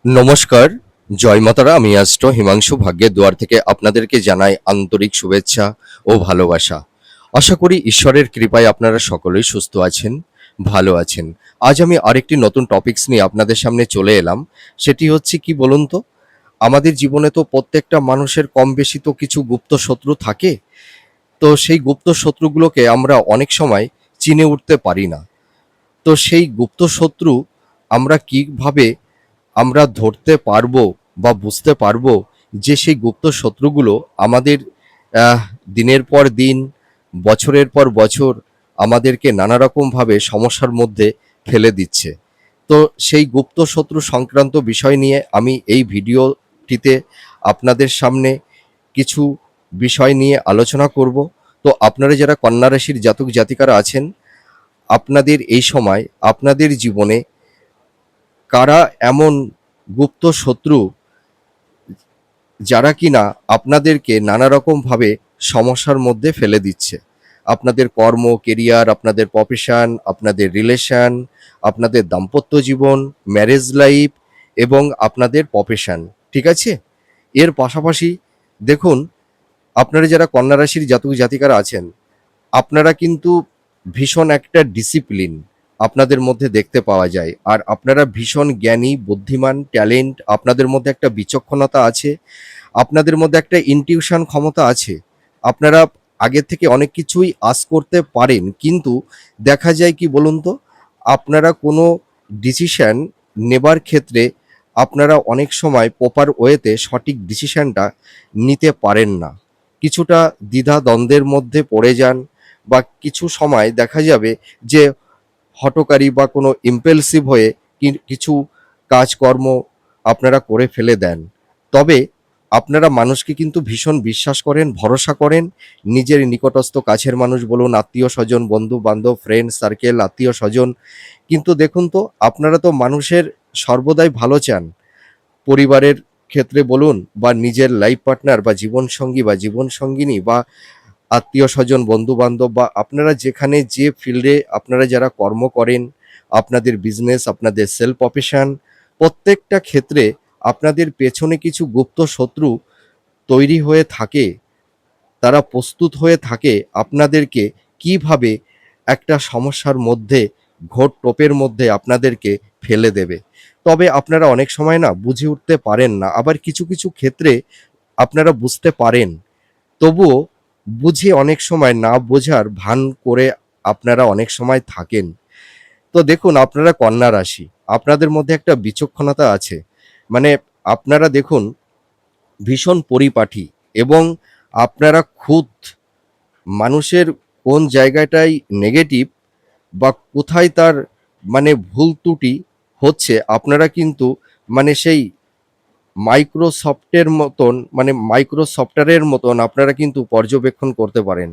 নমস্কার, জয় মাতারা। আমি অ্যাস্ট্রো হিমাংশু ভাগ্যের দুয়ার থেকে আপনাদেরকে জানাই আন্তরিক শুভেচ্ছা ও ভালোবাসা। আশা করি ঈশ্বরের কৃপায় আপনারা সকলেই সুস্থ আছেন, ভালো আছেন। আজ আমি আরেকটি নতুন টপিকস নিয়ে আপনাদের সামনে চলে এলাম। সেটি হচ্ছে কি বলুন তো? আমাদের জীবনে তো প্রত্যেকটা মানুষের কম বেশি তো কিছু গুপ্ত শত্রু থাকে। তো সেই গুপ্ত শত্রুগুলোকে আমরা অনেক সময় চিনে উঠতে পারি না। তো সেই গুপ্ত শত্রু আমরা কিভাবে আমরা ধরতে পারবো বা বুঝতে পারবো যে সেই গুপ্ত শত্রুগুলো আমাদের আহ, দিনের পর দিন, বছরের পর বছর আমাদেরকে নানা রকমভাবে সমস্যার মধ্যে ফেলে দিচ্ছে। তো সেই গুপ্ত শত্রু সংক্রান্ত বিষয় নিয়ে আমি এই ভিডিওটিতে আপনাদের সামনে কিছু বিষয় নিয়ে আলোচনা করব। তো আপনারা যারা কন্যা রাশির জাতক জাতিকারা আছেন, আপনাদের এই সময় আপনাদের জীবনে কারা এমন গুপ্ত শত্রু যারা কিনা আপনাদেরকে নানা রকমভাবে সমস্যার মধ্যে ফেলে দিচ্ছে। আপনাদের কর্ম, কেরিয়ার, আপনাদের প্রফেশন, আপনাদের রিলেশন, আপনাদের দাম্পত্য জীবন, ম্যারেজ লাইফ এবং আপনাদের প্রফেশন। ঠিক আছে? এর পাশাপাশি দেখুন, আপনারা যারা কন্যা রাশির জাতক জাতিকারা আছেন, আপনারা কিন্তু ভীষণ একটা ডিসিপ্লিন আপনাদের মধ্যে দেখতে পাওয়া যায়। আর আপনারা ভীষণ জ্ঞানী, বুদ্ধিমান, ট্যালেন্ট, আপনাদের মধ্যে একটা বিচক্ষণতা আছে, আপনাদের মধ্যে একটা ইনটিউশন ক্ষমতা আছে। আপনারা আগের থেকে অনেক কিছুই আঁচ করতে পারেন, কিন্তু দেখা যায় কি বলুন তো, আপনারা কোনো ডিসিশন নেবার ক্ষেত্রে আপনারা অনেক সময় প্রপার ওয়েতে সঠিক ডিসিশনটা নিতে পারেন না। কিছুটা দ্বিধা দ্বন্দ্বের মধ্যে পড়ে যান, বা কিছু সময় দেখা যাবে যে হঠকারী বা কোনো ইম্পালসিভ হয়ে কিছু কাজকর্ম আপনারা করে ফেলে দেন। তবে আপনারা মানুষকে কিন্তু ভীষণ বিশ্বাস করেন, ভরসা করেন। নিজের নিকটস্থ কাছের মানুষ বলুন, আত্মীয় স্বজন, বন্ধু বান্ধব, ফ্রেন্ড সার্কেল, আত্মীয় স্বজন। কিন্তু দেখুন তো, আপনারা তো মানুষের সর্বদাই ভালো চান। পরিবারের ক্ষেত্রে বলুন, বা নিজের লাইফ পার্টনার বা জীবনসঙ্গী বা জীবনসঙ্গিনী, বা আত্মীয় স্বজন, বন্ধু বান্ধব, বা আপনারা যেখানে যে ফিল্ডে আপনারা যারা কর্ম করেন, আপনাদের বিজনেস, আপনাদের সেলফ প্রফেশন, প্রত্যেকটা ক্ষেত্রে আপনাদের পেছনে কিছু গুপ্ত শত্রু তৈরি হয়ে থাকে। তারা প্রস্তুত হয়ে থাকে আপনাদেরকে কিভাবে একটা সমস্যার মধ্যে, ঘোর টোপের মধ্যে আপনাদেরকে ফেলে দেবে। তবে আপনারা অনেক সময় না বুঝে উঠতে পারেন না, আবার কিছু কিছু ক্ষেত্রে আপনারা বুঝতে পারেন। তবুও বুঝে অনেক সময় না বোঝার ভান করে আপনারা অনেক সময় থাকেন। তো দেখুন, আপনারা কন্যা রাশি, আপনাদের মধ্যে একটা বিচক্ষণতা আছে। মানে আপনারা দেখুন ভীষণ পরিপাটি, এবং আপনারা খুদ মানুষের কোন জায়গাটায় নেগেটিভ বা কোথায় তার ভুল ত্রুটি হচ্ছে, আপনারা কিন্তু সেই মাইক্রোসফটের মতন, মাইক্রোসফটারের মতন আপনারা কিন্তু পর্যবেক্ষণ করতে পারেন।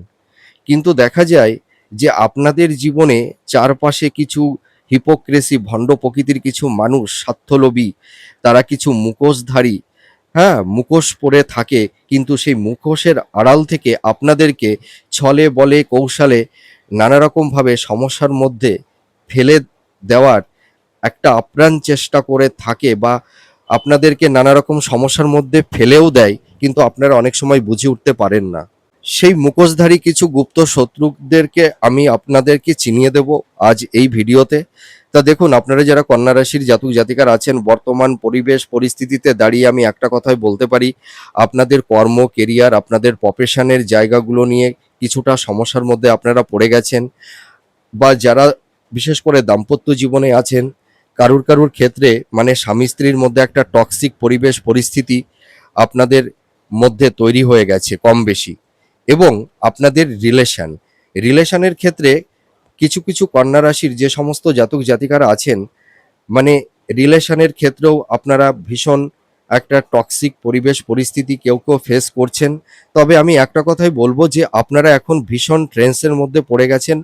কিন্তু দেখা যায় যে আপনাদের জীবনে চারপাশে কিছু হিপোক্রেসি, ভণ্ড প্রকৃতির কিছু মানুষ, স্বার্থলোভী, তারা কিছু মুখোশধারী, হ্যাঁ, মুখোশ পরে থাকে। কিন্তু সেই মুখোশের আড়াল থেকে আপনাদেরকে ছলে বলে কৌশলে নানা রকমভাবে সমস্যার মধ্যে ফেলে দেওয়ার একটা আপ্রাণ চেষ্টা করে থাকে, বা আপনাদেরকে নানা রকম সমস্যার মধ্যে ফেলেও দেয়, কিন্তু আপনারা অনেক সময় বুঝে উঠতে পারেন না। সেই মুখোশধারী কিছু গুপ্ত শত্রুদেরকে আমি আপনাদেরকে চিনিয়ে দেব আজ এই ভিডিওতে। তা দেখুন, আপনারা যারা কন্যা রাশির জাতক জাতিকার আছেন, বর্তমান পরিবেশ পরিস্থিতিতে দাঁড়িয়ে আমি একটা কথাই বলতে পারি, আপনাদের কর্ম, কেরিয়ার, আপনাদের প্রফেশনের জায়গাগুলো নিয়ে কিছুটা সমস্যার মধ্যে আপনারা পড়ে গেছেন। বা যারা বিশেষ করে দাম্পত্য জীবনে আছেন, কারুর কারুর ক্ষেত্রে স্বামী স্ত্রীর মধ্যে একটা টক্সিক পরিবেশ পরিস্থিতি আপনাদের মধ্যে তৈরি হয়ে গেছে কম বেশি। এবং আপনাদের রিলেশনের ক্ষেত্রে কিছু কিছু কন্যা রাশির যে সমস্ত জাতক জাতিকারা আছেন, মানে রিলেশনের ক্ষেত্রেও আপনারা ভীষণ একটা টক্সিক পরিবেশ পরিস্থিতি কেউ কেউ ফেস করছেন। তবে আমি একটা কথাই বলবো যে আপনারা এখন ভীষণ ট্রেন্সের মধ্যে পড়ে গেছেন।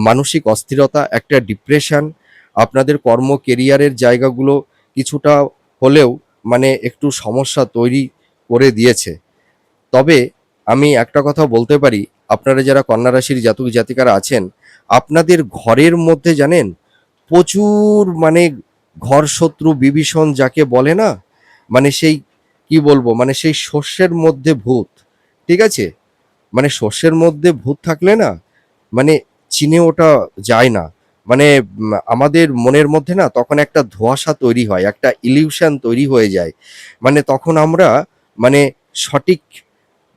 মানসিক অস্থিরতা, একটা ডিপ্রেশন, আপনাদের কর্ম কেরিয়ারের জায়গাগুলো কিছুটা হলেও একটু সমস্যা তৈরি করে দিয়েছে। তবে আমি একটা কথা বলতে পারি, আপনারা যারা কন্যা রাশির জাতক জাতিকারা আছেন, আপনাদের ঘরের মধ্যে জানেন প্রচুর ঘর শত্রু বিভীষণ যাকে বলে না, মানে সেই কি বলবো, মানে সেই শস্যের মধ্যে ভূত, ঠিক আছে? মানে শস্যের মধ্যে ভূত থাকলে না, মানে চিনে ওটা যায় না। মানে আমাদের মনের মধ্যে না তখন একটা ধোঁয়াশা তৈরি হয়, একটা ইলিউশন তৈরি হয়ে যায়। মানে তখন আমরা মানে সঠিক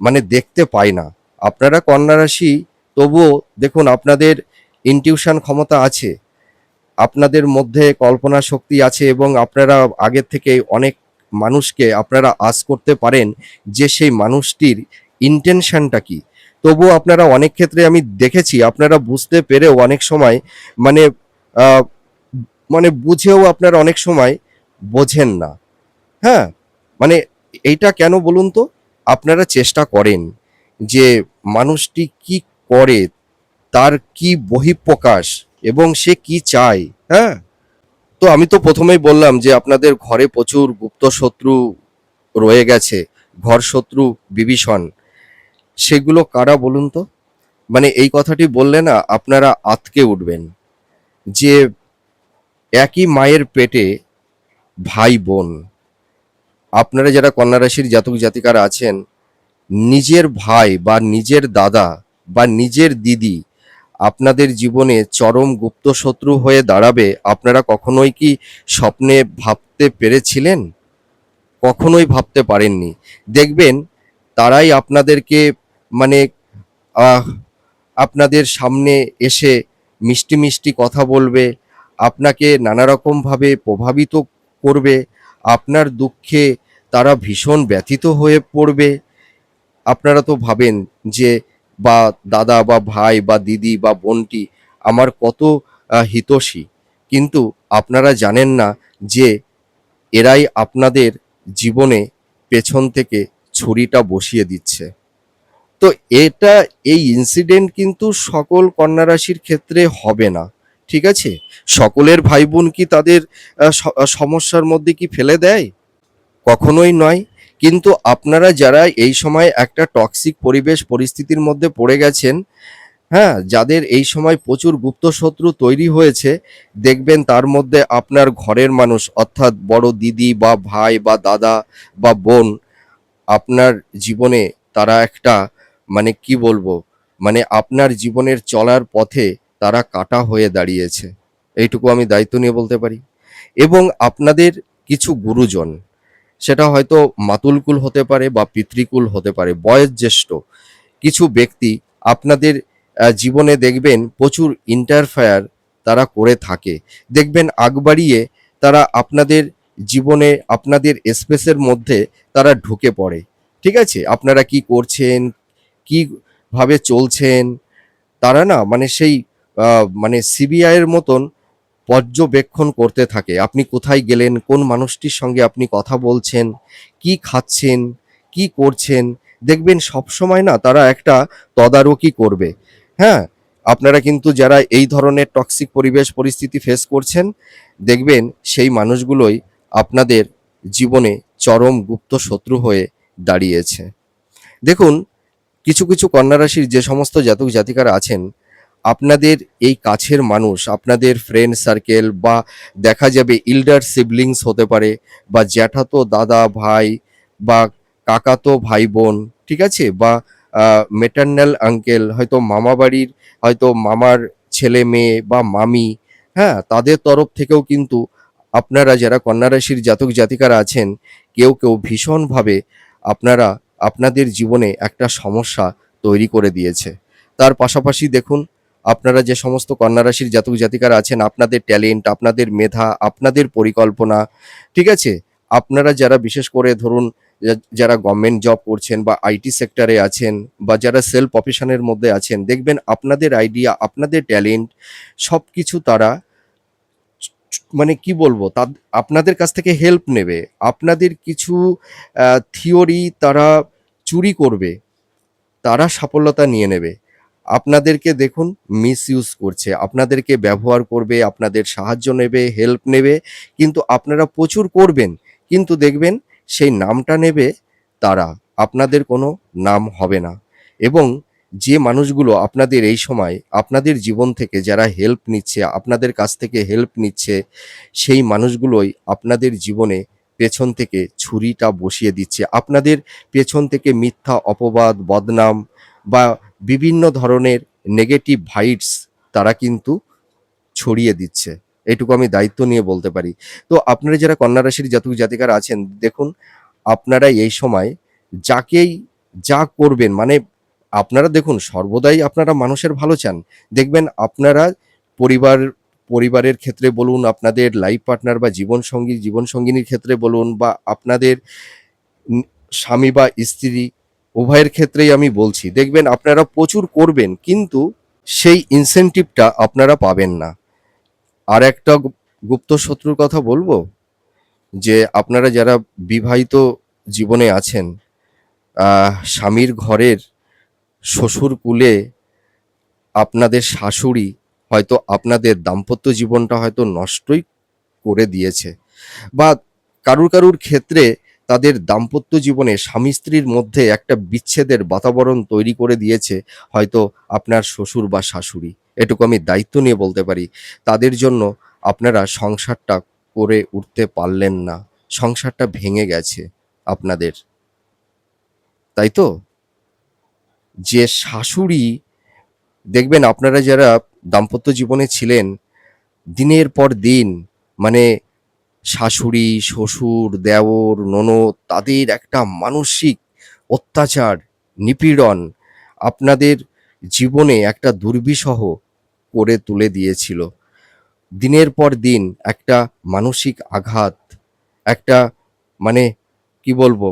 মানে দেখতে পাই না। আপনারা কন্যা রাশি, তবুও দেখুন আপনাদের ইনটিউশন ক্ষমতা আছে, আপনাদের মধ্যে কল্পনা শক্তি আছে এবং আপনারা আগের থেকে অনেক মানুষকে আপনারা আঁচ করতে পারেন যে সেই মানুষটির ইন্টেনশনটা কি। তবুও আপনারা অনেক ক্ষেত্রে আমি দেখেছি আপনারা বুঝতে পেরেও অনেক সময় মানে আহ, মানে বুঝেও আপনারা অনেক সময় বোঝেন না। হ্যাঁ, মানে এইটা কেন বলুন তো? আপনারা চেষ্টা করেন যে মানুষটি কি করে, তার কি বহিঃপ্রকাশ এবং সে কি চায়। হ্যাঁ, তো আমি তো প্রথমেই বললাম যে আপনাদের ঘরে প্রচুর গুপ্ত শত্রু রয়ে গেছে, ঘর শত্রু বিভীষণ। সেগুলো কারা বলুন তো? মানে এই কথাটি বললে না আপনারা আঁতকে উঠবেন যে একই মায়ের পেটে ভাই বোন, আপনারা যারা কন্যা রাশির জাতক জাতিকারা আছেন, নিজের ভাই বা নিজের দাদা বা নিজের দিদি আপনাদের জীবনে চরম গুপ্ত শত্রু হয়ে দাঁড়াবে, আপনারা কখনোই কি স্বপ্নে ভাবতে পেরেছিলেন? কখনোই ভাবতে পারেননি। দেখবেন তারাই আপনাদেরকে মানে আহ আপনাদের সামনে এসে মিষ্টি মিষ্টি কথা বলবে, আপনাকে নানা রকমভাবে প্রভাবিত করবে, আপনার দুঃখে তারা ভীষণ ব্যথিত হয়ে পড়বে। আপনারা তো ভাবেন যে বা দাদা বা ভাই বা দিদি বা বোনটি আমার কত হিতৈষী, কিন্তু আপনারা জানেন না যে এরাই আপনাদের জীবনে পেছন থেকে ছুরিটা বসিয়ে দিচ্ছে। তো এটা, এই ইনসিডেন্ট কিন্তু সকল কন্যা রাশির ক্ষেত্রে হবে না, ঠিক আছে? সকলের ভাই বোন কি তাদের সমস্যার মধ্যে কি ফেলে দেয়? কখনোই নয়। কিন্তু আপনারা যারা এই সময় একটা টক্সিক পরিবেশ পরিস্থিতির মধ্যে পড়ে গেছেন, হ্যাঁ, যাদের এই সময় প্রচুর গুপ্ত শত্রু তৈরি হয়েছে, দেখবেন তার মধ্যে আপনার ঘরের মানুষ অর্থাৎ বড় দিদি বা ভাই বা দাদা বা বোন আপনার জীবনে তারা একটা মানে কি বলবো, মানে আপনার জীবনের চলার পথে তারা কাঁটা হয়ে দাঁড়িয়েছে। এইটুকু আমি দায়িত্ব নিয়ে বলতে পারি। এবং আপনাদের কিছু গুরুজন, সেটা হয়তো মাতুলকুল হতে পারে বা পিতৃকুল হতে পারে, বয়োজ্যেষ্ঠ কিছু ব্যক্তি আপনাদের জীবনে দেখবেন প্রচুর ইন্টারফেয়ার তারা করে থাকে। দেখবেন আগ বাড়িয়ে তারা আপনাদের জীবনে আপনাদের স্পেসের মধ্যে তারা ঢুকে পড়ে। ঠিক আছে? আপনারা কি করছেন, কিভাবে চলছেন, তারা না মানে সেই মানে সিবিআই এর মতন পর্যবেক্ষণ করতে থাকে। আপনি কোথায় গেলেন, কোন মানুষটির সঙ্গে আপনি কথা বলছেন, কি খাচ্ছেন, কি করছেন। দেখবেন সবসময় না তারা একটা তদারকি করবে। হ্যাঁ? আপনারা কিন্তু যারা এই ধরনের টক্সিক পরিবেশ পরিস্থিতি ফেস করছেন, দেখবেন সেই মানুষগুলোই আপনাদের জীবনে চরম গুপ্ত শত্রু হয়ে দাঁড়িয়েছে। দেখুন, কিছু কিছু কন্যা রাশির যে সমস্ত জাতক জাতিকারা আছেন, আপনাদের এই কাছের মানুষ, আপনাদের ফ্রেন্ড সার্কেল বা দেখা যাবে ইল্ডার সিবলিংস হতে পারে বা জ্যাঠাতো দাদা ভাই বা কাকাতো ভাই বোন, ঠিক আছে? বা মেটার্নাল আঙ্কেল, হয়তো মামা বাড়ির হয়তো মামার ছেলে মেয়ে বা মামি, হ্যাঁ? তাদের তরফ থেকেও কিন্তু আপনারা যারা কন্যা রাশির জাতক জাতিকারা আছেন, কেউ কেউ ভীষণভাবে আপনারা আপনাদের জীবনে একটা সমস্যা তৈরি করে দিয়েছে। তার পাশাপাশি দেখুন, আপনারা যে সমস্ত কন্যা রাশির জাতক জাতিকারা আছেন, আপনাদের ট্যালেন্ট, আপনাদের মেধা, আপনাদের পরিকল্পনা, ঠিক আছে? আপনারা যারা বিশেষ করে ধরুন যারা গভর্নমেন্ট জব করছেন বা আইটি সেক্টরে আছেন বা যারা সেলফ প্রফেশনের মধ্যে আছেন, দেখবেন আপনাদের আইডিয়া, আপনাদের ট্যালেন্ট সবকিছু তারা মানে কি বলবো, আপনাদের কাছ থেকে হেল্প নেবে। আপনাদের কিছু থিওরি তারা চুরি করবে, তারা সাফল্যতা নিয়ে নেবে। আপনাদেরকে দেখুন মিসইউজ করছে, আপনাদেরকে ব্যবহার করবে, আপনাদের সাহায্য নেবে, হেল্প নেবে। কিন্তু আপনারা প্রচুর করবেন, কিন্তু দেখবেন সেই নামটা নেবে তারা, আপনাদের কোনো নাম হবে না। এবং যে মানুষগুলো আপনাদের এই সময় আপনাদের জীবন থেকে যারা হেল্প নিচ্ছে, আপনাদের কাছ থেকে হেল্প নিচ্ছে, সেই মানুষগুলোই আপনাদের জীবনে পেছন থেকে ছুরিটা বসিয়ে দিচ্ছে। আপনাদের পেছন থেকে মিথ্যা অপবাদ, বদনাম বা বিভিন্ন ধরনের নেগেটিভ ভাইবস তারা কিন্তু ছড়িয়ে দিচ্ছে। এটুকু আমি দায়িত্ব নিয়ে বলতে পারি। তো আপনারা যারা কন্যা রাশির জাতক জাতিকারা আছেন, দেখুন আপনারা এই সময় যাকেই যা করবেন, মানে আপনারা দেখুন সর্বদাই আপনারা মানুষের ভালো চান। দেখবেন আপনারা পরিবার পরিবারের ক্ষেত্রে বলুন, আপনাদের লাইফ পার্টনার বা জীবনসঙ্গী, জীবনসঙ্গিনীর ক্ষেত্রে বলুন বা আপনাদের স্বামী বা স্ত্রী উভয়ের ক্ষেত্রেই আমি বলছি। দেখবেন আপনারা প্রচুর করবেন কিন্তু সেই ইনসেনটিভটা আপনারা পাবেন না। আর একটা গুপ্ত শত্রুর কথা বলবো, যে আপনারা যারা বিবাহিত জীবনে আছেন, স্বামীর ঘরের শ্বশুর কুলে আপনাদের শাশুড়ি হয়তো আপনাদের দাম্পত্য জীবনটা হয়তো নষ্টই করে দিয়েছে, বা কারুর ক্ষেত্রে তাদের দাম্পত্য জীবনে স্বামী স্ত্রীর মধ্যে একটা বিচ্ছেদের বাতাবরণ তৈরি করে দিয়েছে হয়তো আপনার শ্বশুর বা শাশুড়ি। এটুকু আমি দায়িত্ব নিয়ে বলতে পারি। তাদের জন্য আপনারা সংসারটা করে উঠতে পারলেন না। সংসারটা ভেঙে গেছে আপনাদের। তাই তো? যে শাশুড়ি, দেখবেন আপনারা যারা দাম্পত্য জীবনে ছিলেন, দিনের পর দিন মানে শাশুড়ি, শ্বশুর, দেওর, ননদ তাদের একটা মানসিক অত্যাচার, নিপীড়ন আপনাদের জীবনে একটা দুর্বিষহ করে তুলে দিয়েছিল। দিনের পর দিন একটা মানসিক আঘাত, একটা মানে কি বলবো,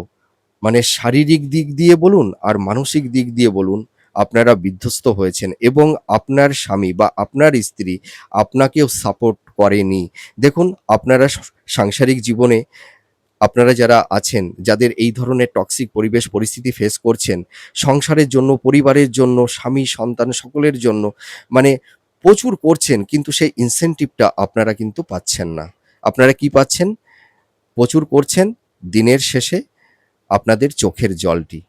মানে শারীরিক দিক দিয়ে বলুন আর মানসিক দিক দিয়ে বলুন, আপনারা বিধ্বস্ত হয়েছেন এবং আপনার স্বামী বা আপনার স্ত্রী আপনাকেও সাপোর্ট করেনি। দেখুন আপনারা সাংসারিক জীবনে আপনারা যারা আছেন, যাদের এই ধরনের টক্সিক পরিবেশ পরিস্থিতি ফেস করছেন, সংসারের জন্য, পরিবারের জন্য, স্বামী, সন্তান সকলের জন্য মানে প্রচুর করছেন কিন্তু সেই ইনসেনটিভটা আপনারা কিন্তু পাচ্ছেন না। আপনারা কি পাচ্ছেন? প্রচুর করছেন, দিনের শেষে আপনাদের চোখের জলটি।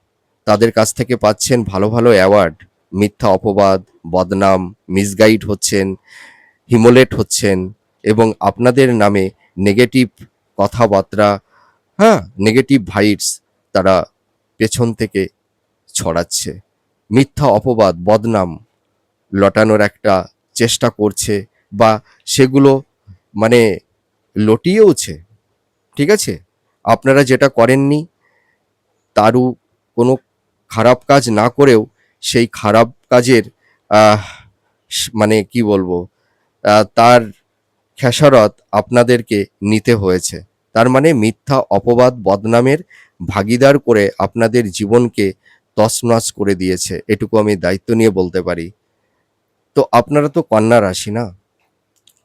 তাদের কাছ থেকে পাচ্ছেন ভালো অ্যাওয়ার্ড, মিথ্যা অপবাদ, বদনাম, মিসগাইড হচ্ছেন, হিমোলেট হচ্ছেন এবং আপনাদের নামে নেগেটিভ কথাবার্তা, হ্যাঁ? নেগেটিভ ভাইবস তারা পেছন থেকে ছড়াচ্ছে। মিথ্যা অপবাদ, বদনাম লটানোর একটা চেষ্টা করছে বা সেগুলো মানে লটিয়েওছে। ঠিক আছে? আপনারা যেটা করেননি তারও কোনো খারাপ কাজ না করেও সেই খারাপ কাজের আহ মানে কি বলবো, তার খেসারত আপনাদেরকে নিতে হয়েছে। তার মানে মিথ্যা অপবাদ, বদনামের ভাগীদার করে আপনাদের জীবনকে তছনছ করে দিয়েছে। এটুকু আমি দায়িত্ব নিয়ে বলতে পারি। তো আপনারা তো কন্যা রাশি না?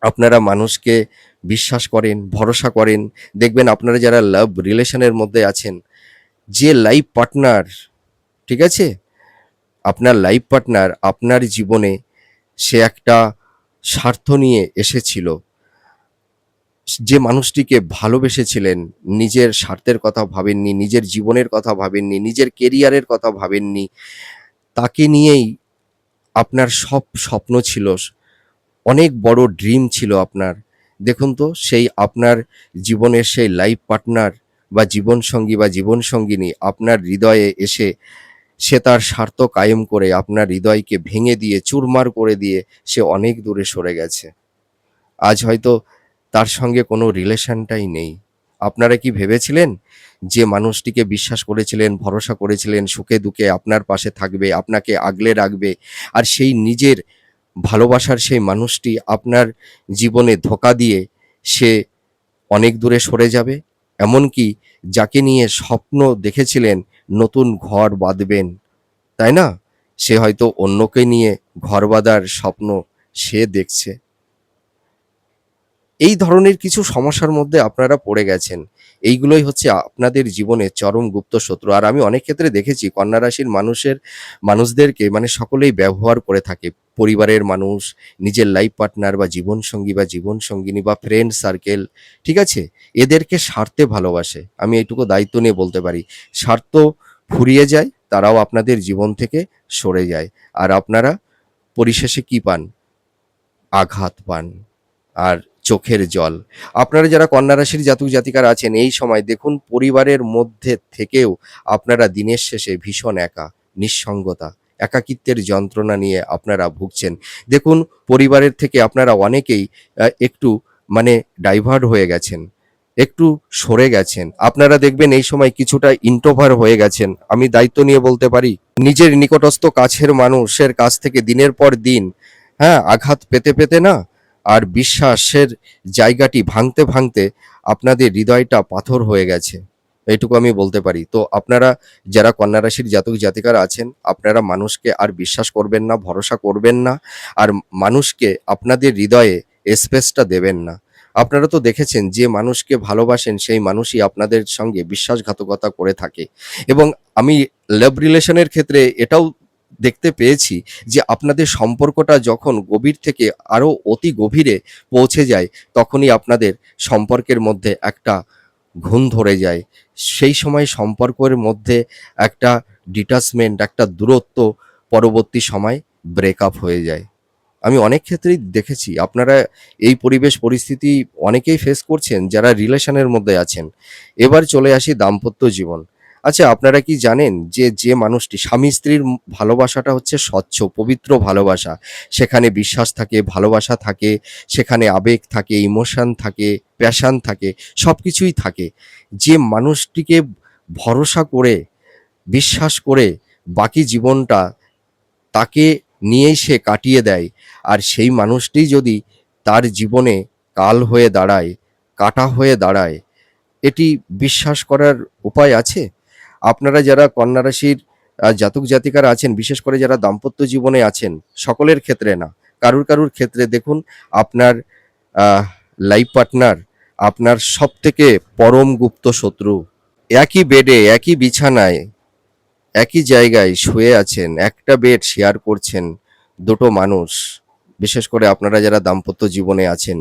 আপনারা মানুষকে বিশ্বাস করেন, ভরসা করেন। দেখবেন আপনারা যারা লাভ রিলেশনের মধ্যে আছেন, যে লাইফ পার্টনার, ঠিক আছে? আপনার লাইফ পার্টনার আপনার জীবনে সে একটা স্বার্থ নিয়ে এসেছিল। যে মানুষটিকে ভালোবেসেছিলেন, নিজের স্বার্থের কথা ভাবেননি, নিজের জীবনের কথা ভাবেননি, নিজের কেরিয়ারের কথা ভাবেননি। তাকে নিয়েই আপনার সব স্বপ্ন ছিল। অনেক বড় ড্রিম ছিল আপনার। দেখুন তো সেই আপনার জীবনের সেই লাইফ পার্টনার বা জীবনসঙ্গী বা জীবনসঙ্গিনী আপনার হৃদয়ে এসে সে তার স্বার্থ কায়েম করে আপনার হৃদয়কে ভেঙে দিয়ে চুরমার করে দিয়ে সে অনেক দূরে সরে গেছে। আজ হয়তো তার সঙ্গে কোনো রিলেশনটাই নেই। আপনারা কি ভেবেছিলেন যে মানুষটিকে বিশ্বাস করেছিলেন, ভরসা করেছিলেন, সুখে দুঃখে আপনার পাশে থাকবে, আপনাকে আগলে রাখবে, আর সেই নিজের ভালোবাসার সেই মানুষটি আপনার জীবনে ধোঁকা দিয়ে সে অনেক দূরে সরে যাবে? এমনকি যাকে নিয়ে স্বপ্ন দেখেছিলেন নতুন ঘর বাঁধবেন, তাই না? সে হয়তো অন্যকে নিয়ে ঘর বাঁধার স্বপ্ন সে দেখছে। এই ধরনের কিছু সমস্যার মধ্যে আপনারা পড়ে গেছেন। এইগুলোই হচ্ছে আপনাদের জীবনের চরম গুপ্ত শত্রু। আর আমি অনেক ক্ষেত্রে দেখেছি কন্যা রাশির মানুষদেরকে মানে সকলেই ব্যবহার করে থাকে। পরিবারের মানুষ, নিজের লাইফ পার্টনার বা জীবনসঙ্গী বা জীবনসঙ্গিনী বা ফ্রেন্ড সার্কেল, ঠিক আছে? এদেরকে স্বার্থে ভালোবাসে। আমি এইটুকু দায়িত্ব নিয়ে বলতে পারি। স্বার্থ ফুরিয়ে যায়, তারাও আপনাদের জীবন থেকে সরে যায়। আর আপনারা পরিশেষে কি পান? আঘাত পান আর চোখের জল। আপনারা যারা কন্যা রাশির জাতক জাতিকারা আছেন এই সময় দেখুন পরিবারের মধ্যে থেকেও আপনারা দিনের শেষে ভীষণ একা, নিঃসঙ্গতা, একাকিত্বের যন্ত্রণা নিয়ে আপনারা ভুগছেন। দেখুন পরিবারের থেকে আপনারা অনেকেই একটু মানে ডাইভার্ট হয়ে গেছেন, একটু সরে গেছেন। আপনারা দেখবেন এই সময় কিছুটা ইন্ট্রোভার হয়ে গেছেন। আমি দায়িত্ব নিয়ে বলতে পারি। নিজের নিকটস্থ কাছের মানুষের কাছ থেকে দিনের পর দিন আঘাত পেতে পেতে না আর বিশ্বাসের জায়গাটি ভাঙতে ভাঙতে আপনাদের হৃদয়টা পাথর হয়ে গেছে, এইটুকু আমি বলতে পারি। তো আপনারা যারা কন্যা রাশির জাতক জাতিকারা আছেন আপনারা মানুষকে আর বিশ্বাস করবেন না, ভরসা করবেন না, আর মানুষকে আপনাদের হৃদয়ে স্পেসটা দেবেন না। আপনারা তো দেখেছেন যে মানুষকে ভালোবাসেন সেই মানুষই আপনাদের সঙ্গে বিশ্বাসঘাতকতা করে থাকে। এবং আমি লাভ রিলেশনের ক্ষেত্রে এটাও দেখতে পেয়েছি যে আপনাদের সম্পর্কটা যখন গভীর থেকে আরো অতি গভীরে পৌঁছে যায় তখনই আপনাদের সম্পর্কের মধ্যে একটা ঘুণ ধরে যায়। সেই সময় সম্পর্কের মধ্যে একটা ডিটাচমেন্ট, একটা দূরত্ব পরবর্তী সময় ব্রেকআপ হয়ে যায়। আমি অনেক ক্ষেত্রেই দেখেছি আপনারা এই পরিবেশ পরিস্থিতি অনেকেই ফেস করছেন যারা রিলেশনের মধ্যে আছেন। এবার চলে আসি দাম্পত্য জীবন। আচ্ছা আপনারা কি জানেন যে মানুষটি স্বামী স্ত্রীর ভালোবাসাটা হচ্ছে স্বচ্ছ পবিত্র ভালোবাসা। সেখানে বিশ্বাস থাকে, ভালোবাসা থাকে, সেখানে আবেগ থাকে, ইমোশন থাকে, প্যাশন থাকে, সবকিছুই থাকে। যে মানুষটিকে ভরসা করে, বিশ্বাস করে বাকি জীবনটা তাকে নিয়েই সে কাটিয়ে দেয়, আর সেই মানুষটি যদি তার জীবনে কাল হয়ে দাঁড়ায়, কাঁটা হয়ে দাঁড়ায়, এটি বিশ্বাস করার উপায় আছে? আপনারা যারা কন্যা রাশির জাতক জাতিকারা আছেন, বিশেষ করে যারা দাম্পত্য জীবনে আছেন, সকলের ক্ষেত্রে না, কারুর ক্ষেত্রে দেখুন আপনার আহ লাইফ পার্টনার আপনার সবথেকে পরম গুপ্ত শত্রু। একই বেডে, একই বিছানায়, একই জায়গায় শুয়ে আছেন, একটা বেড শেয়ার করছেন দুটো মানুষ। বিশেষ করে আপনারা যারা দাম্পত্য জীবনে আছেন,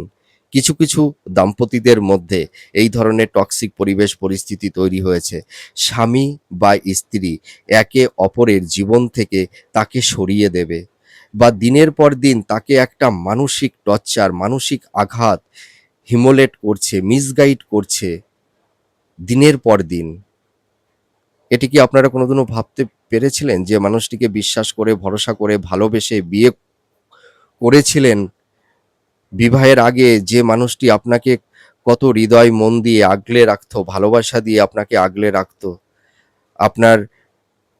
কিছু কিছু দাম্পতিদের মধ্যে এই ধরনের টক্সিক পরিবেশ পরিস্থিতি তৈরি হয়েছে। স্বামী বা স্ত্রী একে অপরের জীবন থেকে তাকে সরিয়ে দেবে বা দিনের পর দিন তাকে একটা মানসিক টর্চার, মানসিক আঘাত হিমোলেট করছে, মিসগাইড করছে দিনের পর দিন। এটি কি আপনারা কোনোদিনও ভাবতে পেরেছিলেন যে মানুষটিকে বিশ্বাস করে, ভরসা করে, ভালোবেসে বিয়ে করেছিলেন? বিবাহের আগে যে মানুষটি আপনাকে কত হৃদয় মন দিয়ে আগলে রাখতো, ভালোবাসা দিয়ে আপনাকে আগলে রাখতো, আপনার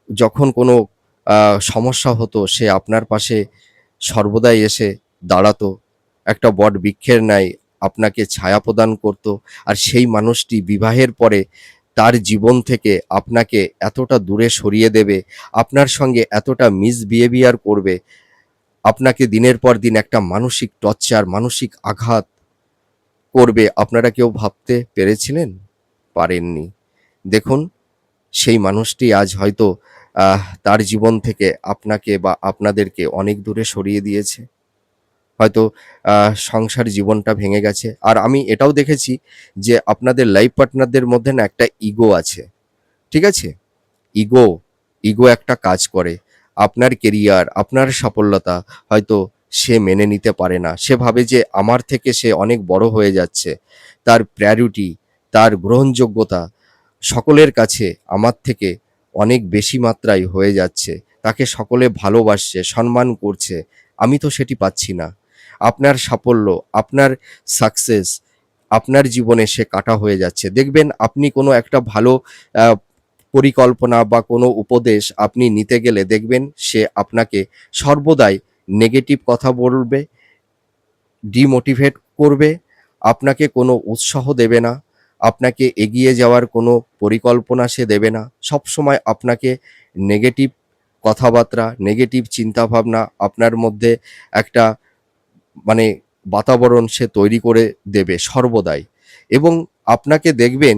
যখন কোনো সমস্যা হতো সে আপনার পাশে সর্বদাই এসে দাঁড়াতো, একটা বটবৃক্ষের ন্যায় আপনাকে ছায়া প্রদান করতো। আর সেই মানুষটি বিবাহের পরে তার জীবন থেকে আপনাকে এতটা দূরে সরিয়ে দেবে, আপনার সঙ্গে এতটা মিসবিহেভিয়ার করবে, আপনাকে দিনের পর দিন একটা মানসিক টর্চার, মানসিক আঘাত করবে, আপনারা কেউ ভাবতে পেরেছিলেন? পারেননি। দেখুন সেই মানুষটি আজ হয়তো তার জীবন থেকে আপনাকে বা আপনাদেরকে অনেক দূরে সরিয়ে দিয়েছে। হয়তো সংসার জীবনটা ভেঙে গেছে। আর আমি এটাও দেখেছি যে আপনাদের লাইফ পার্টনারদের মধ্যে না একটা ইগো আছে। ঠিক আছে? ইগো, ইগো একটা কাজ করে। আপনার কেরিয়ার, আপনার সাফল্যতা হয়তো সে মেনে নিতে পারে না। সে ভাবে যে আমার থেকে সে অনেক বড় হয়ে যাচ্ছে। তার প্রায়োরিটি, তার গ্রহণযোগ্যতা সকলের কাছে আমার থেকে অনেক বেশি মাত্রায় হয়ে যাচ্ছে। তাকে সকলে ভালোবাসছে, সম্মান করছে। আমি তো সেটি পাচ্ছি না। আপনার সাফল্য, আপনার সাকসেস, আপনার জীবনে সে কাঁটা হয়ে যাচ্ছে। দেখবেন আপনি কোনো একটা ভালো আ পরিকল্পনা বা কোনো উপদেশ আপনি নিতে গেলে দেখবেন সে আপনাকে সর্বদাই নেগেটিভ কথা বলবে, ডিমোটিভেট করবে, আপনাকে কোনো উৎসাহ দেবে না, আপনাকে এগিয়ে যাওয়ার কোনো পরিকল্পনা সে দেবে না। সবসময় আপনাকে নেগেটিভ কথাবার্তা, নেগেটিভ চিন্তাভাবনা আপনার মধ্যে একটা মানে বাতাবরণ সে তৈরি করে দেবে সর্বদাই। এবং আপনাকে দেখবেন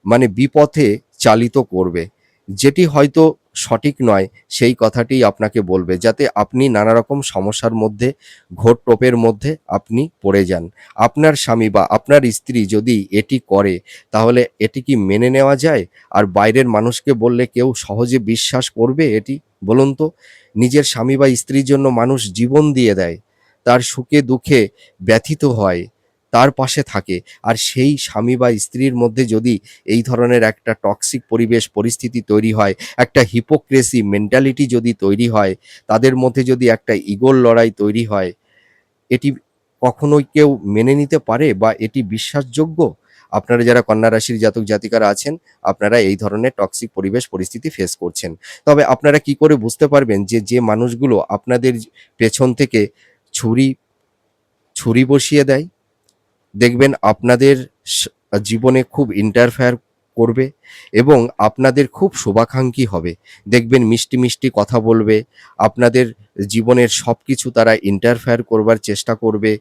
মানে বিপথে চালিত করবে। যেটি হয়তো সঠিক নয় সেই কথাটিই আপনাকে বলবে, যাতে আপনি নানা রকম সমস্যার মধ্যে, ঘোরটোপের মধ্যে আপনি পড়ে যান। আপনার স্বামী বা আপনার স্ত্রী যদি এটি করে, তাহলে এটি কি মেনে নেওয়া যায়? আর বাইরের মানুষকে বললে কেউ সহজে বিশ্বাস করবে এটি? বলুন তো? নিজের স্বামী বা স্ত্রীর জন্য মানুষ জীবন দিয়ে দেয়। তার সুখে দুঃখে ব্যথিত হয়, তার পাশে থাকে। আর সেই স্বামী বা স্ত্রীর মধ্যে যদি এই ধরনের একটা টক্সিক পরিবেশ পরিস্থিতি তৈরি হয়, একটা হিপোক্রেসি মেন্টালিটি যদি তৈরি হয়, তাদের মধ্যে যদি একটা ইগোর লড়াই তৈরি হয়, এটি কখনোই কেউ মেনে নিতে পারে বা এটি বিশ্বাসযোগ্য? আপনারা যারা কন্যা রাশির জাতক জাতিকারা আছেন, আপনারা এই ধরনের টক্সিক পরিবেশ পরিস্থিতি ফেস করছেন। তবে আপনারা কি করে বুঝতে পারবেন যে, যে মানুষগুলো আপনাদের পেছন থেকে ছুরি ছুরি বসিয়ে দেয়? দেখবেন আপনাদের জীবনে খুব ইন্টারফেয়ার করবে এবং আপনাদের খুব শুভাকাঙ্ক্ষী হবে। দেখবেন মিষ্টি, মিষ্টি কথা বলবে। আপনাদের জীবনের সবকিছু তারা ইন্টারফেয়ার করবার চেষ্টা করবে।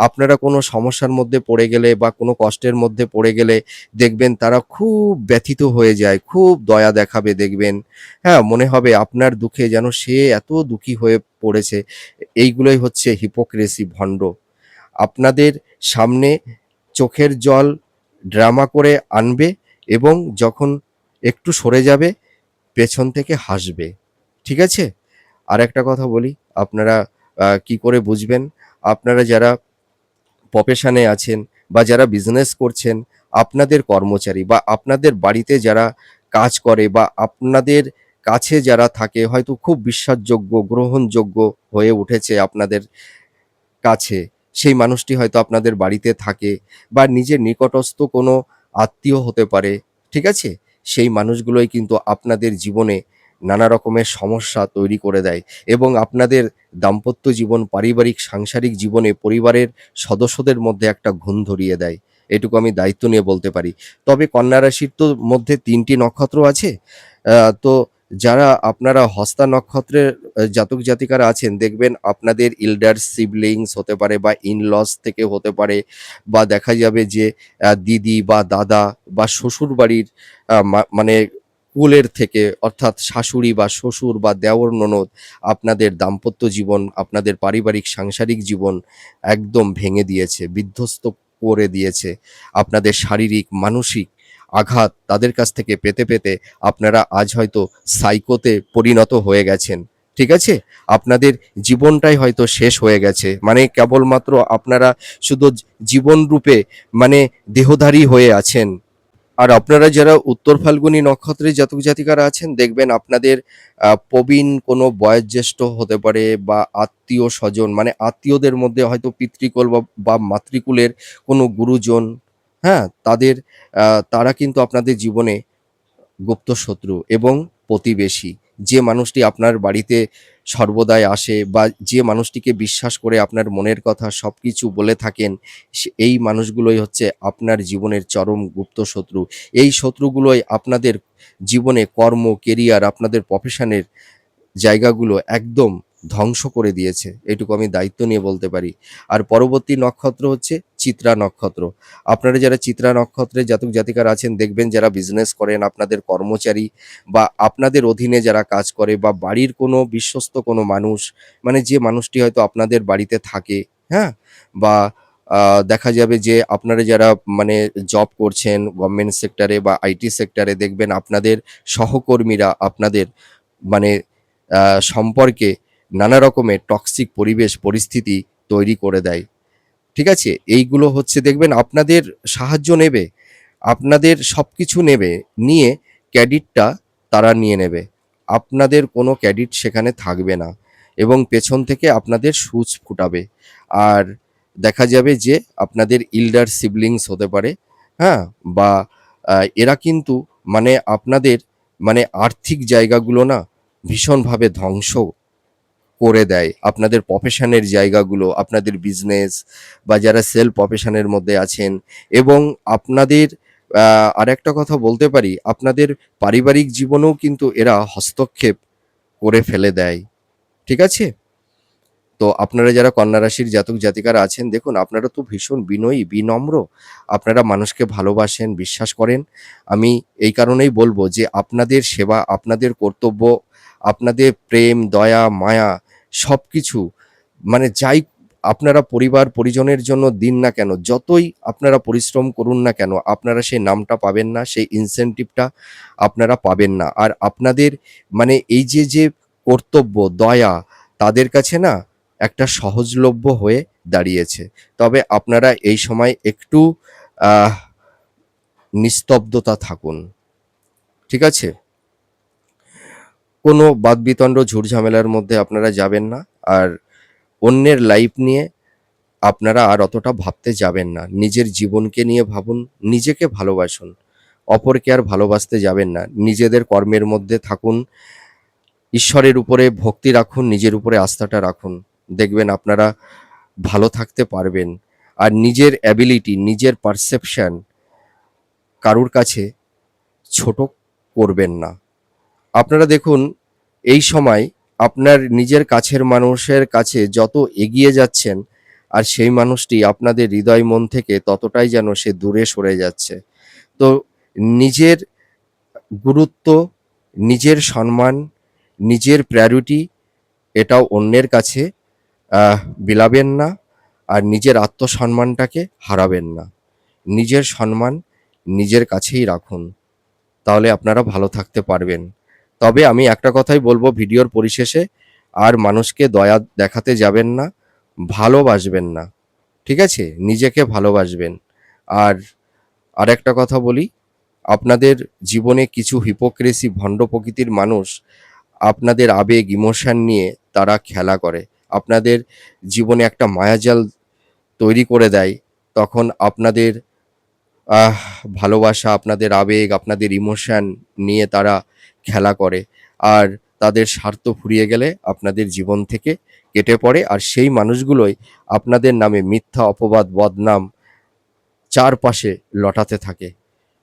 আপনারা কোনো সমস্যার মধ্যে পড়ে গেলে বা কোনো কষ্টের মধ্যে পড়ে গেলে দেখবেন তারা খুব ব্যথিত হয়ে যায়, খুব দয়া দেখাবে দেখবেন। হ্যাঁ, মনে হবে আপনার দুঃখে যেন সে এত দুঃখী হয়ে পড়েছে। এইগুলোই হচ্ছে হিপোক্রেসি, ভণ্ড। আপনাদের সামনে চোখের জল ড্রামা করে আনবে এবং যখন একটু সরে যাবে, পেছন থেকে হাসবে। ঠিক আছে? আরেকটা কথা বলি, আপনারা কি করে বুঝবেন? আপনারা যারা প্রফেশনে আছেন বা যারা বিজনেস করছেন, আপনাদের কর্মচারী বা আপনাদের বাড়িতে যারা কাজ করে বা আপনাদের কাছে যারা থাকে, হয়তো খুব বিশ্বাসযোগ্য, গ্রহণযোগ্য হয়ে উঠেছে আপনাদের কাছে, সেই মানুষটি হয়তো আপনাদের বাড়িতে থাকে বা নিজের নিকটস্থ কোনো আত্মীয় হতে পারে, ঠিক আছে? সেই মানুষগুলোই কিন্তু আপনাদের জীবনে নানা রকমের সমস্যা তৈরি করে দেয় এবং আপনাদের দাম্পত্য জীবন, পারিবারিক সাংসারিক জীবনে পরিবারের সদস্যদের মধ্যে একটা ঘুণ ধরিয়ে দেয়। এটুকু আমি দায়িত্ব নিয়ে বলতে পারি। তবে কন্যা রাশির তো মধ্যে ৩ টি নক্ষত্র আছে। তো যারা আপনারা হস্তা নক্ষত্রের জাতক জাতিকারা আছেন, দেখবেন আপনাদের এল্ডার সিবলিংস হতে পারে বা ইন-লস থেকে হতে পারে বা দেখা যাবে যে দিদি বা দাদা বা শ্বশুরবাড়ির মানে কুলের থেকে, অর্থাৎ শাশুড়ি বা শ্বশুর বা দেওর ননদ আপনাদের দাম্পত্য জীবন, আপনাদের পারিবারিক সাংসারিক জীবন একদম ভেঙে দিয়েছে, বিধ্বস্ত করে দিয়েছে। আপনাদের শারীরিক, মানসিক আঘাত তাদের কাছ থেকে পেতে, পেতে আপনারা আজ হয়তো সাইকোতে পরিণত হয়ে গেছেন। ঠিক আছে? আপনাদের জীবনটাই হয়তো শেষ হয়ে গেছে। মানে কেবলমাত্র আপনারা শুধু জীবনরূপে মানে দেহধারী হয়ে আছেন। আর আপনারা যারা উত্তর ফাল্গুনী নক্ষত্রের জাতক জাতিকারা আছেন, দেখবেন আপনাদের প্রবীণ কোনো বয়োজ্যেষ্ঠ হতে পারে বা আত্মীয়-স্বজন, মানে আত্মীয়দের মধ্যে হয়তো পিতৃকুল বা মাতৃকুলের কোনো গুরুজন, হ্যাঁ? তারা কিন্তু আপনাদের জীবনে গুপ্ত শত্রু এবং প্রতিবেশী। যে মানুষটি আপনার বাড়িতে সর্বদাই আসে বা যে মানুষটিকে বিশ্বাস করে আপনার মনের কথা সবকিছু বলে থাকেন, এই মানুষগুলোই হচ্ছে আপনার জীবনের চরম গুপ্ত শত্রু। এই শত্রুগুলোই আপনাদের জীবনে কর্ম, কেরিয়ার, আপনাদের প্রফেশনের জায়গাগুলো একদম ধ্বংস করে দিয়েছে। এটুকু আমি দায়িত্ব নিয়ে বলতে পারি। আর পরবর্তী নক্ষত্র হচ্ছে চিত্রা নক্ষত্র। আপনারা যারা চিত্রা নক্ষত্রের জাতক জাতিকারা আছেন, দেখবেন যারা বিজনেস করেন, আপনাদের কর্মচারী বা আপনাদের অধীনে যারা কাজ করে বা বাড়ির কোনো বিশ্বস্ত কোনো মানুষ, মানে যে মানুষটি হয়তো আপনাদের বাড়িতে থাকে, হ্যাঁ? বা দেখা যাবে যে আপনারা যারা মানে জব করছেন গভর্নমেন্ট সেক্টরে বা আইটি সেক্টরে, দেখবেন আপনাদের সহকর্মীরা আপনাদের মানে সম্পর্কে নানা রকমের টক্সিক পরিবেশ পরিস্থিতি তৈরি করে দেয়। ঠিক আছে? এইগুলো হচ্ছে, দেখবেন আপনাদের সাহায্য নেবে, আপনাদের সবকিছু নেবে, নিয়ে ক্রেডিটটা তারা নিয়ে নেবে। আপনাদের কোনো ক্রেডিট সেখানে থাকবে না এবং পেছন থেকে আপনাদের সূঁচ ফুটাবে। আর দেখা যাবে যে আপনাদের এল্ডার সিবলিংস হতে পারে, হ্যাঁ? বা এরা কিন্তু মানে আপনাদের মানে আর্থিক জায়গাগুলো না ভীষণভাবে ধ্বংস করে দেয়। আপনাদের প্রফেশনের জায়গাগুলো, আপনাদের বিজনেস বা যারা সেলফ প্রফেশনের মধ্যে আছেন এবং আপনাদের আ আরেকটা কথা বলতে পারি, আপনাদের পারিবারিক জীবনেও কিন্তু এরা হস্তক্ষেপ করে ফেলে দেয়। ঠিক আছে? তো আপনারা যারা কন্যা রাশির জাতক জাতিকারা আছেন, দেখুন আপনারা তো ভীষণ বিনয়ী, বিনম্র। আপনারা মানুষকে ভালোবাসেন, বিশ্বাস করেন। আমি এই কারণেই বলবো যে আপনাদের সেবা, আপনাদের কর্তব্য, আপনাদের প্রেম, দয়া, মায়া সবকিছু মানে যাই আপনারা পরিবার পরিজনের জন্য দিন না কেন, যতই আপনারা পরিশ্রম করুন না কেন, আপনারা সেই নামটা পাবেন না, সেই ইনসেনটিভটা আপনারা পাবেন না। আর আপনাদের মানে এই যে কর্তব্য, দয়া তাদের কাছে না একটা সহজলভ্য হয়ে দাঁড়িয়েছে। তবে আপনারা এই সময় একটু আহ নিস্তব্ধতা থাকুন। ঠিক আছে? কোনো বাকবিতণ্ড ঝুট-ঝামেলার মধ্যে আপনারা যাবেন না। আর অন্যের লাইফ নিয়ে আপনারা আর অতটা ভাবতে যাবেন না। নিজের জীবনকে নিয়ে ভাবুন, নিজেকে ভালোবাসুন। অপরকে আর ভালোবাসতে যাবেন না। নিজেদের কর্মের মধ্যে থাকুন, ঈশ্বরের উপরে ভক্তি রাখুন, নিজের উপরে আস্থাটা রাখুন। দেখবেন আপনারা ভালো থাকতে পারবেন। আর নিজের অ্যাবিলিটি, নিজের পারসেপশন কারুর কাছে ছোট করবেন না। আপনারা দেখুন এই সময় আপনার নিজের কাছের মানুষের কাছে যত এগিয়ে যাচ্ছেন আর সেই মানুষটি আপনাদের হৃদয় মন থেকে ততটাই যেন সে দূরে সরে যাচ্ছে। তো নিজের গুরুত্ব, নিজের সম্মান, নিজের প্রায়োরিটি এটাও অন্যের কাছে বিলাবেন না। আর নিজের আত্মসম্মানটাকে হারাবেন না। নিজের সম্মান নিজের কাছেই রাখুন। তাহলে আপনারা ভালো থাকতে পারবেন। তবে আমি একটা কথাই বলবো ভিডিওর পরিশেষে, আর মানুষকে দয়া দেখাতে যাবেন না, ভালোবাসবেন না। ঠিক আছে? নিজেকে ভালোবাসবেন। আর আরেকটা কথা বলি, আপনাদের জীবনে কিছু হিপোক্রেসি ভণ্ড প্রকৃতির মানুষ আপনাদের আবেগ, ইমোশন নিয়ে তারা খেলা করে। আপনাদের জীবনে একটা মায়াজাল তৈরি করে দেয়। তখন আপনাদের আহ ভালোবাসা, আপনাদের আবেগ, আপনাদের ইমোশন নিয়ে তারা খেলা করে। আর তাদের স্বার্থ ফুরিয়ে গেলে আপনাদের জীবন থেকে কেটে পড়ে। আর সেই মানুষগুলোই আপনাদের নামে মিথ্যা অপবাদ, বদনাম চারপাশে লটাতে থাকে।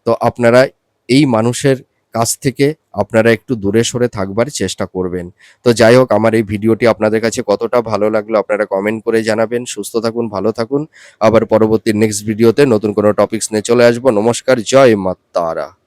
তো আপনারা এই মানুষের কাছ থেকে আপনারা একটু দূরে সরে থাকবার চেষ্টা করবেন। তো যাই হোক, আমার এই ভিডিওটি আপনাদের কাছে কতটা ভালো লাগলো আপনারা কমেন্ট করে জানাবেন। সুস্থ থাকুন, ভালো থাকুন। আবার পরবর্তী নেক্সট ভিডিওতে নতুন কোনো টপিকস নিয়ে চলে আসবো। নমস্কার, জয় মা তারা।